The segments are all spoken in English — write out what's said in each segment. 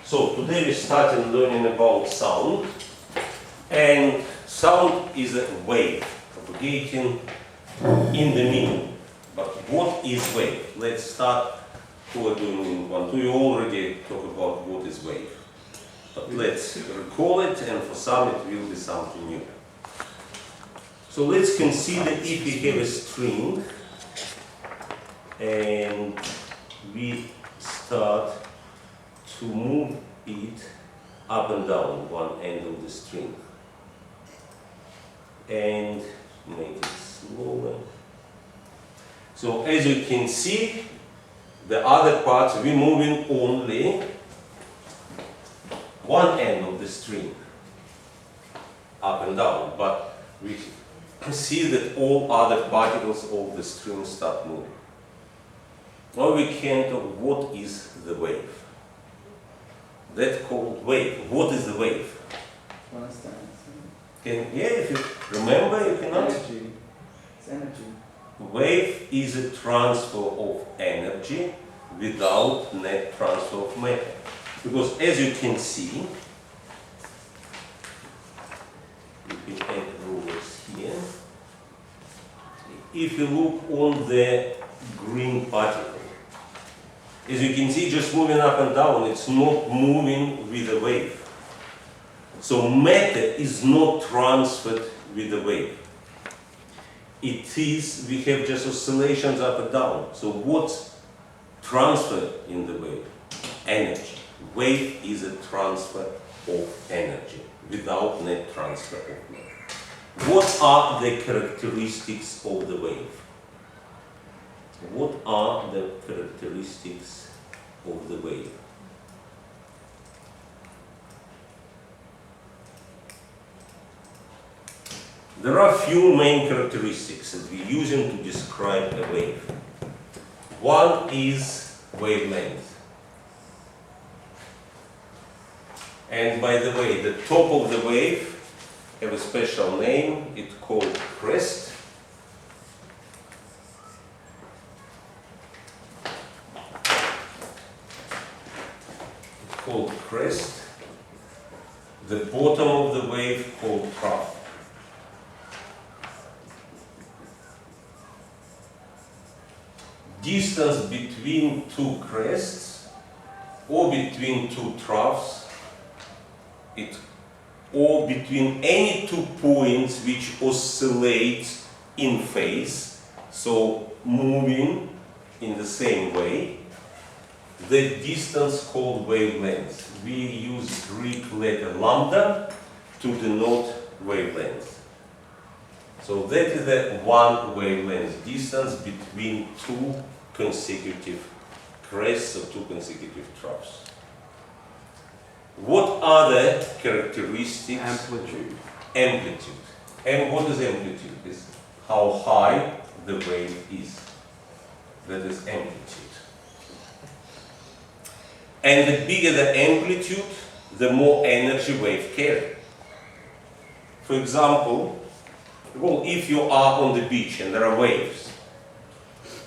So today we started learning about sound, and sound is a wave propagating in the middle. But what is wave? Let's start who are doing in 1, 2. You already talked about what is wave. But let's recall it, and for some it will be something new. So let's consider if we have a string and we start to move it up and down one end of the string and make it slower. So as you can see, the other parts we're moving only one end of the string up and down, but we see that all other particles of the string start moving. Now we can talk what is the wave. That's called wave. What is the wave? If you remember, you cannot. Energy. It's energy. Wave is a transfer of energy without net transfer of matter. Because as you can see, you can add rulers here. If you look on the green particle, as you can see, just moving up and down, it's not moving with the wave. So matter is not transferred with the wave. It is, we have just oscillations up and down. So what's transferred in the wave? Energy. Wave is a transfer of energy without net transfer of matter. What are the characteristics of the wave? What are the characteristics of the wave? There are a few main characteristics that we're using to describe a wave. One is wavelength. And by the way, the top of the wave have a special name. It's called crest. It's called crest. The bottom of the wave called trough. Distance between two crests or between two troughs, or between any 2 points which oscillate in phase, so moving in the same way, the distance called wavelength. We use Greek letter lambda to denote wavelength. So that is the one wavelength distance between two consecutive crests or two consecutive troughs. What are the characteristics? Amplitude. Amplitude. And what is amplitude? Is how high the wave is. That is amplitude. And the bigger the amplitude, the more energy wave carry. For example, well, if you are on the beach and there are waves,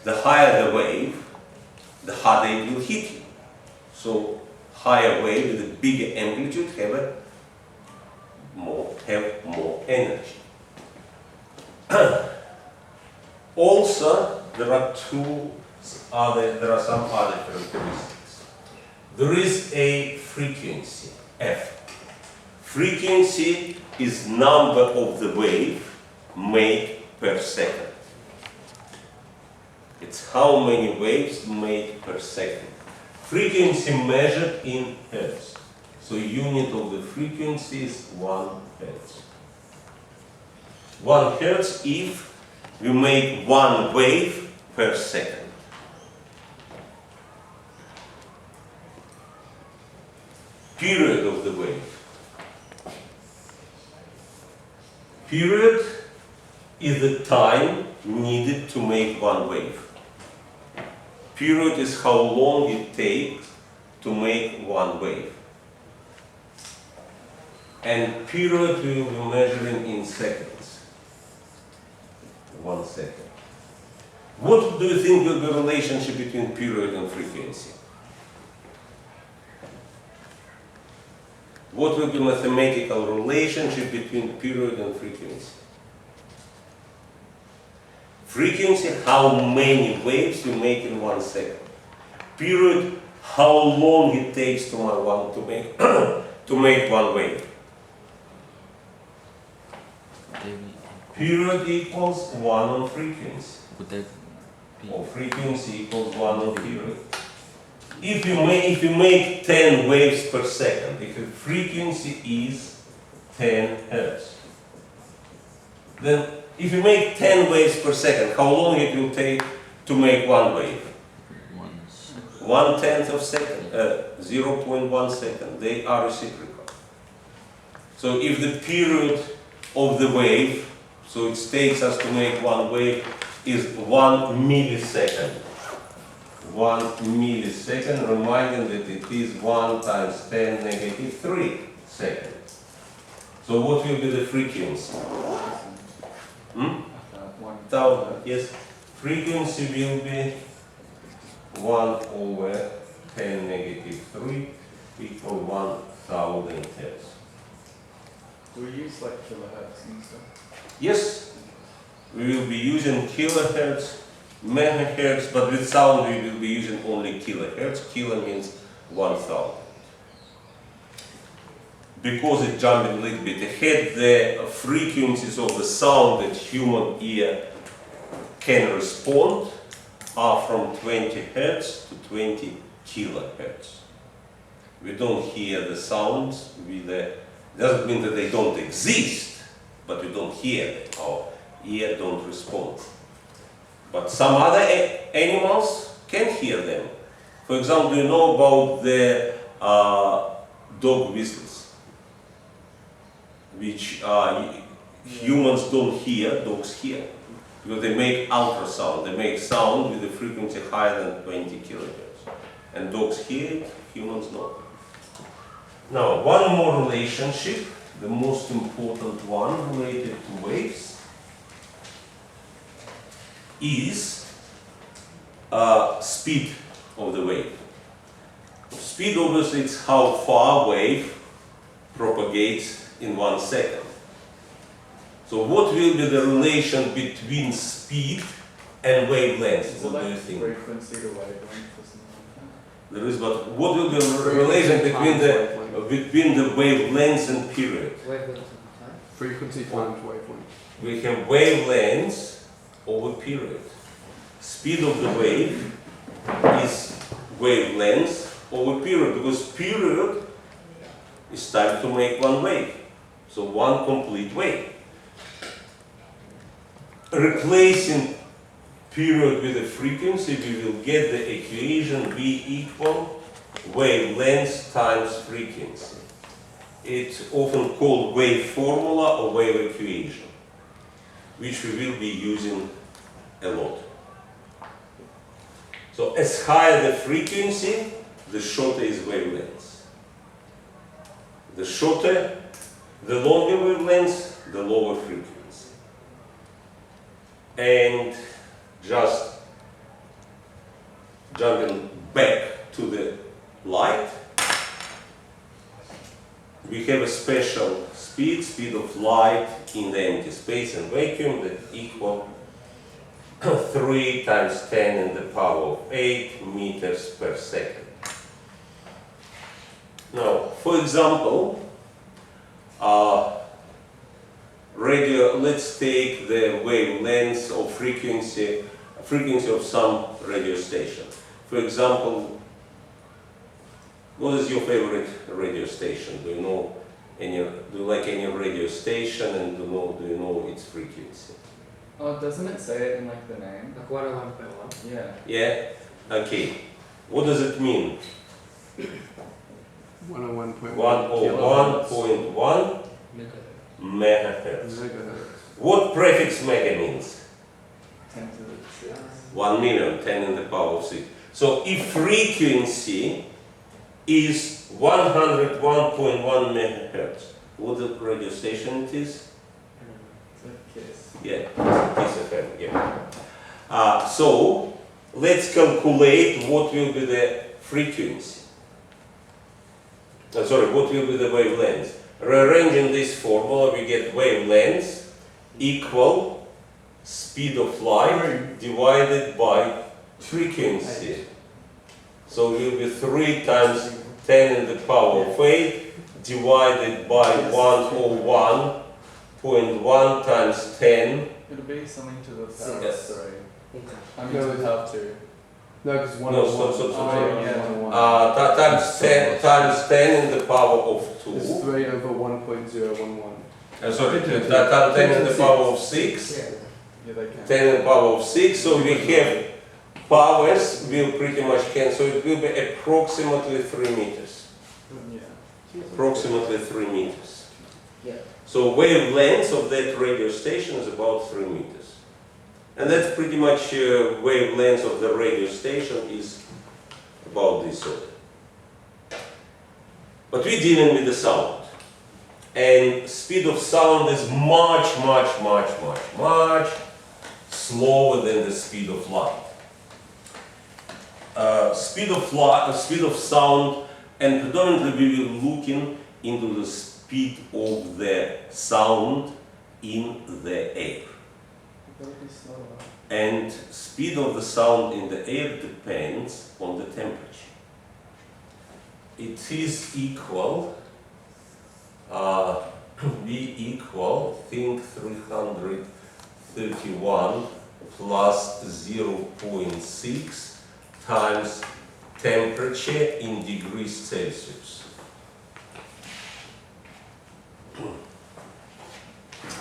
the higher the wave, the harder it will hit you. So higher wave with a bigger amplitude have more energy. Also, there are some other characteristics. There is a frequency, F. Frequency is number of the wave made per second. It's how many waves made per second. Frequency measured in hertz. So unit of the frequency is 1 hertz. 1 hertz if we make 1 wave per second. Period of the wave. Period is the time needed to make 1 wave. Period is how long it takes to make 1 wave. And period we will be measuring in seconds. 1 second. What do you think will be the relationship between period and frequency? What will be mathematical relationship between period and frequency? Frequency, how many waves you make in 1 second. Period, how long it takes to make to make one wave. Period equals 1 on frequency. Would that be Or frequency equals 1 on period. If you make 10 waves per second, if the frequency is 10 Hertz, then if you make 10 waves per second, how long it will take to make one wave? once? 1/10 of second, 0.1 second. They are reciprocal. So if the period of the wave, so it takes us to make one wave, is 1 millisecond. 1 millisecond, reminding that it is 1 times 10 negative 3 seconds. So what will be the frequency? 1000, yes. Frequency will be 1 over 10 negative 3 equal 1000 Hertz. Do we use like kilohertz and stuff? Yes, we will be using kilohertz, megahertz, but with sound we will be using only kilohertz. Kilo means 1000. Because it's jumping a little bit ahead, the frequencies of the sound that human ear can respond are from 20 Hertz to 20 kilohertz. We don't hear the sounds with the, doesn't mean that they don't exist, but we don't hear them. Our ear don't respond. But some other animals can hear them. For example, you know about the dog whistles, which humans don't hear, dogs hear. Because they make ultrasound, they make sound with a frequency higher than 20 kilohertz. And dogs hear it, humans not. Now, one more relationship, the most important one related to waves, is speed of the wave. Speed obviously is how far a wave propagates in 1 second. So what will be the relation between speed and wavelength? Is it What do you like think? frequency to wavelength or something like There is, but what will be the relation between the wavelengths and period? Frequency times wavelength. We have wavelengths over period. Speed of the wave is wavelength over period, because period is time to make one wave. So one complete wave. Replacing period with a frequency, we will get the equation V equal wavelength times frequency. It's often called wave formula or wave equation, which we will be using a lot. So as higher the frequency, the shorter is wavelength. The shorter, the longer wavelength, the lower frequency. And just jumping back to the light, we have a special speed of light in the empty space and vacuum that equal 3 times 10 in the power of 8 meters per second. Now, for example, let's take the wavelength or frequency of some radio station. For example, what is your favorite radio station? Do you like any radio station, and do you know its frequency? Oh, doesn't it say it in like the name? Like 101.1? Yeah. Yeah? Okay. What does it mean? 101.1 101.1 megahertz. megahertz. What prefix mega means? 10 to the 6. 1 million, 10 in the power of 6. So if frequency is 101.1 megahertz, what the radio station it is? It's a kiss. Yeah, Kiss FM, yeah. So let's calculate what will be the frequency. sorry, what will be the wavelength? Rearranging this formula, we get wavelength equal speed of light divided by frequency. So it will be 3 times 10 in the power of 8 divided by 101.1 times 10. It'll be something to the power Yes. of 3. Okay. I'm going to have to. No, because No, stop. yeah. Times 10 in the power of 2. It's 3 over 1.011. Sorry, times 10 in the power of 6. Yeah, they can. 10 in the power of 6. So we have powers will pretty much cancel. So it will be approximately 3 meters. Yeah. Approximately 3 meters. Yeah. So wavelength of that radio station is about 3 meters. And that's pretty much wavelength of the radio station is about this sort. But we're dealing with the sound. And speed of sound is much slower than the speed of light. Speed of sound, and predominantly we will looking into the speed of the sound in the air. It'll be slower. And speed of the sound in the air depends on the temperature. It is equal, think 331 plus 0.6 times temperature in degrees Celsius.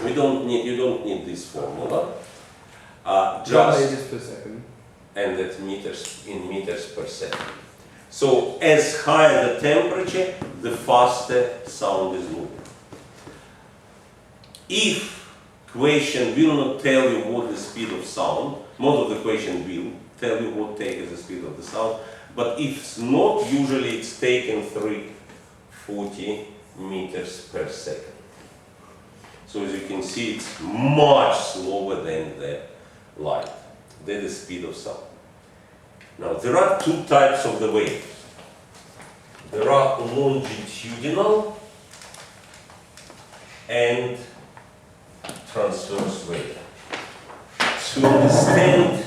You don't need this formula. Just meters per second. and that meters in meters per second. So as higher the temperature, the faster sound is moving. If question will not tell you what the speed of sound, most of the question will tell you what is the speed of the sound, but if it's not, usually it's taken 340 meters per second. So as you can see, it's much slower than the light. That's the speed of sound. Now, there are 2 types of the wave. There are longitudinal and transverse wave. To understand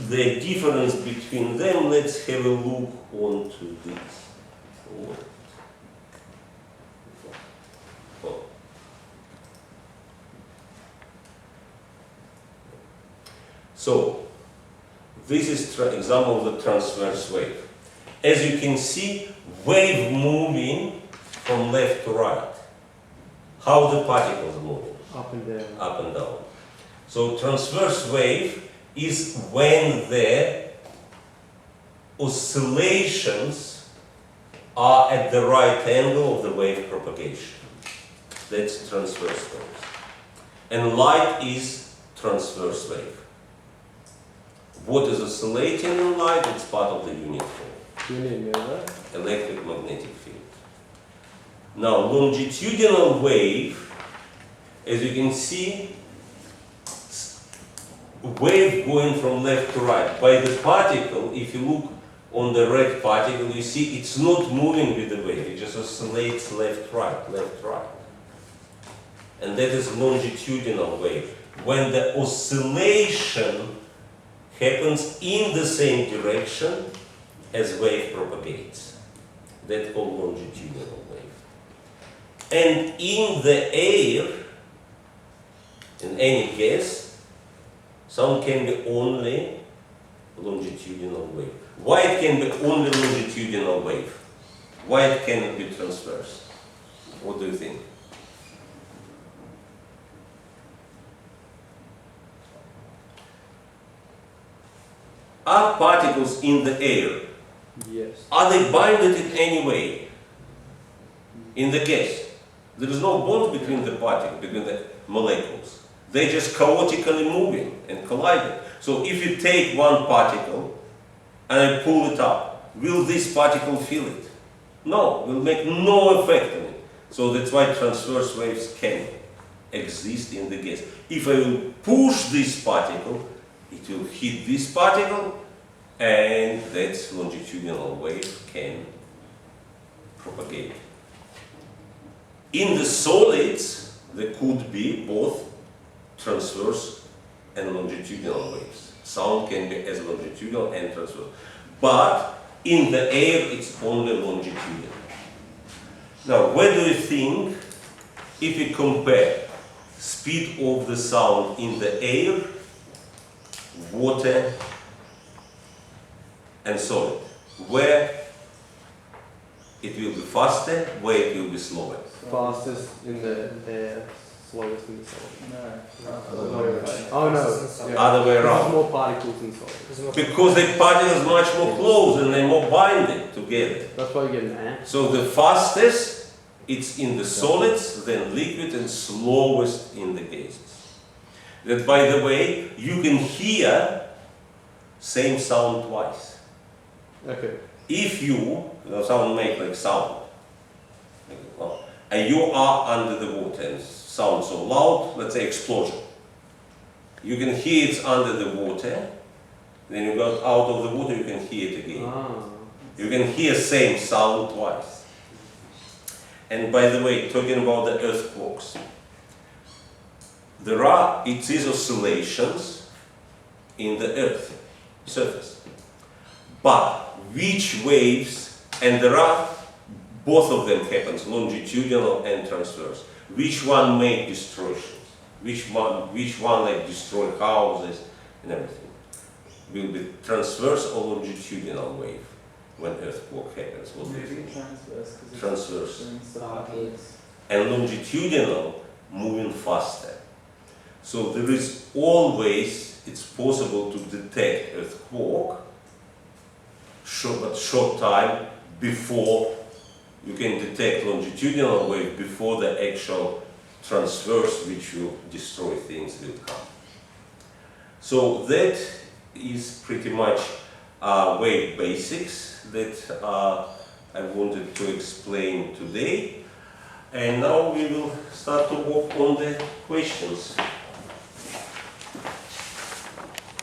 the difference between them, let's have a look onto this. So, this is example of the transverse wave. As you can see, wave moving from left to right. How the particles moving? Up and down. Up and down. So transverse wave is when the oscillations are at the right angle of the wave propagation. That's transverse wave. And light is transverse wave. What is oscillating in light? It's part of the unit field. Unit mirror. Electric magnetic field. Now, longitudinal wave, as you can see, wave going from left to right. By the particle, if you look on the red particle, you see it's not moving with the wave, it just oscillates left, right. And that is longitudinal wave. When the oscillation happens in the same direction as wave propagates. That's called longitudinal wave. And in the air, in any gas, sound can be only longitudinal wave. Why it can be only longitudinal wave? Why it cannot be transverse? What do you think? Are particles in the air? Yes. Are they binded in any way? In the gas, there is no bond between the particles, between the molecules. They're just chaotically moving and colliding. So if you take one particle and I pull it up, will this particle feel it? No, will make no effect on it. So that's why transverse waves can exist in the gas. If I will push this particle, it will hit this particle, and that longitudinal wave can propagate. In the solids, there could be both transverse and longitudinal waves. Sound can be as longitudinal and transverse. But in the air, it's only longitudinal. Now, where do you think, if you compare speed of the sound in the air, water, and solid, where it will be faster, where it will be slower? Fastest in the air, slowest in the solid. No. Oh no. Yeah. Other way There's around. more particles in solid. Because the particles are much more close and they're more binding together. That's why you get an ant. So the fastest, it's in the solids, then liquid, and slowest in the gases. That, by the way, you can hear same sound twice. Okay. If you know, someone make like sound, and you are under the water and sound so loud, let's say explosion. You can hear it under the water, then you go out of the water, you can hear it again. Ah. You can hear same sound twice. And by the way, talking about the earthquakes, it is oscillations in the earth surface. But which waves, and there are both of them happens, longitudinal and transverse. Which one make destructions? Which one like destroy houses and everything? Will be transverse or longitudinal wave when earthquake happens? What do you Maybe think? transverse. 'Cause it's Transverse. doing stuff backwards. And longitudinal moving faster. So there is always, it's possible to detect earthquake short time before you can detect longitudinal wave before the actual transverse, which will destroy things, will come. So that is pretty much wave basics that I wanted to explain today. And now we will start to work on the questions.